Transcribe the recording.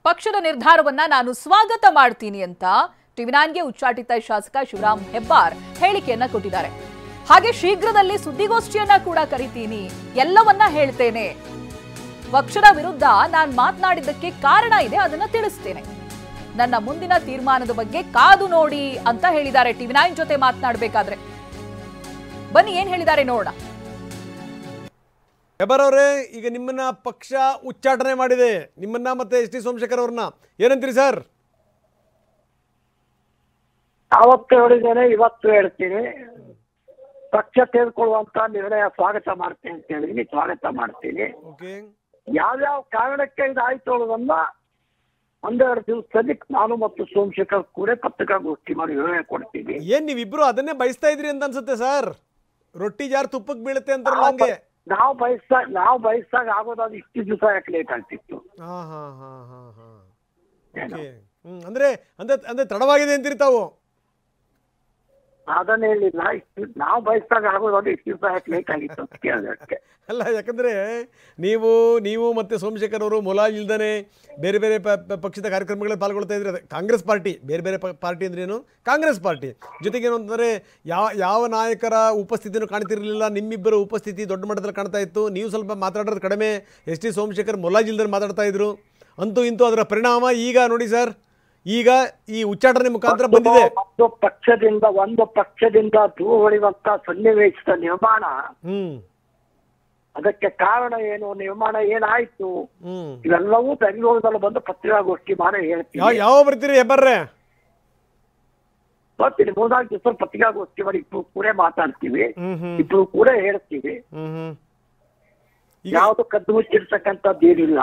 ಪಕ್ಷದ ನಿರ್ಧಾರವನ್ನ ನಾನು ಸ್ವಾಗತ ಮಾಡ್ತೀನಿ ಅಂತ ಟಿವಿ9ಗೆ ಉಚ್ಚಾಟಿತ ಶಾಸಕ ಶಿವರಾಮ್ ಹೆಬ್ಬಾರ್ ಹೇಳಿಕೆಯನ್ನ ಕೊಟ್ಟಿದ್ದಾರೆ. ಹಾಗೆ ಶೀಘ್ರದಲ್ಲಿ ಸುದ್ದಿಗೋಷ್ಠಿಯನ್ನ ಕೂಡ ಕರೀತೀನಿ, ಎಲ್ಲವನ್ನ ಹೇಳ್ತೇನೆ. ಪಕ್ಷದ ವಿರುದ್ಧ ನಾನು ಮಾತನಾಡಿದ್ದಕ್ಕೆ ಕಾರಣ ಇದೆ, ಅದನ್ನ ತಿಳಿಸ್ತೇನೆ. ನನ್ನ ಮುಂದಿನ ತೀರ್ಮಾನದ ಬಗ್ಗೆ ಕಾದು ನೋಡಿ ಅಂತ ಹೇಳಿದ್ದಾರೆ ಟಿವಿ9 ಜೊತೆ ಮಾತನಾಡಬೇಕಾದ್ರೆ. ಬನ್ನಿ ಏನ್ ಹೇಳಿದ್ದಾರೆ ನೋಡೋಣ. ಹೆಬ್ಬಾರ್ ಅವರೇ, ಈಗ ನಿಮ್ಮನ್ನ ಪಕ್ಷ ಉಚ್ಚಾಟನೆ ಮಾಡಿದೆ, ನಿಮ್ಮನ್ನ ಮತ್ತೆ ಎಸ್ ಟಿ ಸೋಮಶೇಖರ್ ಅವ್ರನ್ನ, ಏನಂತೀರಿ ಸರ್? ಅವತ್ತು ಹೇಳಿದ್ದೇನೆ, ಇವತ್ತು ಹೇಳ್ತೀನಿ. ಪಕ್ಷ ತೆಗೆದುಕೊಳ್ಳುವಂತ ನಿರ್ಣಯ ಸ್ವಾಗತ ಮಾಡ್ತೀನಿ ಅಂತ ಹೇಳಿದೀನಿ, ಸ್ವಾಗತ ಮಾಡ್ತೀನಿ. ಯಾವ್ಯಾವ ಕಾರಣಕ್ಕೆ ಇದಾಯ್ತು ಅನ್ನೋದನ್ನ ಒಂದೆರಡು ದಿವಸದಲ್ಲಿ ನಾನು ಮತ್ತು ಸೋಮಶೇಖರ್ ಕೂಡ ಪತ್ರಿಕಾಗೋಷ್ಠಿ ಮಾಡಿ ವಿವರಣೆ ಕೊಡ್ತೀವಿ. ಏನ್ ನೀವಿಬ್ರು ಅದನ್ನೇ ಬಯಸ್ತಾ ಇದ್ರಿ ಅಂತ ಅನ್ಸುತ್ತೆ ಸರ್. ರೊಟ್ಟಿ ಜಾರ್ ತುಪ್ಪಕ್ಕೆ ಬೀಳುತ್ತೆ ಅಂತಾರಲ್ಲ ಹಂಗೆ. ನಾವು ಬಯಸ್ದಾಗ ಆಗೋದಾದ ಇಷ್ಟು ದಿವಸ ಯಾಕೆ ಲೇಟ್ ಆಗ್ತಿತ್ತು? ಅಂದ್ರೆ ಅಂದ್ರೆ ತಡವಾಗಿದೆ ಅಂತೀರಿ ತಾವು? ಅದನ್ನ ಹೇಳಿಲ್ಲ, ನಾವು ಬಯಸ್ದಾಗ ಆಗೋದಾದ್ರೆ ಇಷ್ಟು ದಿವಸ ಯಾಕೆ ಲೇಟ್ ಆಗಿತ್ತು ಅಂತ ಕೇಳೋದಕ್ಕೆ. ಅಲ್ಲ, ಯಾಕಂದ್ರೆ ನೀವು ಮತ್ತೆ ಸೋಮಶೇಖರ್ ಅವರು ಮುಲಾಜ್ ಇಲ್ದಾನೆ ಬೇರೆ ಬೇರೆ ಪಕ್ಷದ ಕಾರ್ಯಕ್ರಮಗಳಲ್ಲಿ ಪಾಲ್ಗೊಳ್ತಾ ಇದ್ರೆ. ಕಾಂಗ್ರೆಸ್ ಪಾರ್ಟಿ, ಬೇರೆ ಬೇರೆ ಪಾರ್ಟಿ ಅಂದ್ರೆ ಏನು, ಕಾಂಗ್ರೆಸ್ ಪಾರ್ಟಿ ಜೊತೆಗೆ ಏನು ಅಂತಂದ್ರೆ ಯಾವ ನಾಯಕರ ಉಪಸ್ಥಿತಿನೂ ಕಾಣ್ತಿರ್ಲಿಲ್ಲ, ನಿಮ್ಮಿಬ್ಬರ ಉಪಸ್ಥಿತಿ ದೊಡ್ಡ ಮಟ್ಟದಲ್ಲಿ ಕಾಣ್ತಾ ಇತ್ತು. ನೀವು ಸ್ವಲ್ಪ ಮಾತಾಡೋದು ಕಡಿಮೆ, ಎಸ್ ಟಿ ಸೋಮಶೇಖರ್ ಮುಲಾಜ್ ಇಲ್ದಾನೆ ಮಾತಾಡ್ತಾ ಇದ್ರು. ಅಂತೂ ಇಂತೂ ಅದರ ಪರಿಣಾಮ ಈಗ ನೋಡಿ ಸರ್, ಈಗ ಈ ಉಚ್ಚಾಟನೆ ಮುಖಾಂತರ ಬಂದಿದೆ. ಒಂದು ಪಕ್ಷದಿಂದ ದೂರ ಹೊಡೆಯುವಂತ ಸನ್ನಿವೇಶದ ನಿರ್ಮಾಣ, ಅದಕ್ಕೆ ಕಾರಣ ಏನು, ನಿರ್ಮಾಣ ಏನಾಯ್ತು, ಇವೆಲ್ಲವೂ ಬೆಂಗಳೂರಿನಲ್ಲಿ ಬಂದು ಪತ್ರಿಕಾಗೋಷ್ಠಿ ಮಾಡಿ ಹೇಳ್ತೀವಿ. ಯಾವ ಬರ್ತೀರಿ ಹೆಬ್ಬಾರ್ರೆ? ಬರ್ತೀನಿ, 3-4 ದಿವಸ ಪತ್ರಿಕಾಗೋಷ್ಠಿ ಮಾಡಿ ಇಬ್ರು ಕೂಡ ಮಾತಾಡ್ತೀವಿ, ಇಬ್ರು ಕೂಡ ಹೇಳ್ತೀವಿ. ಯಾವ್ದು ಕದ್ದು ಮುಚ್ಚಿರ್ತಕ್ಕಂಥದ್ದು ಏನಿಲ್ಲ.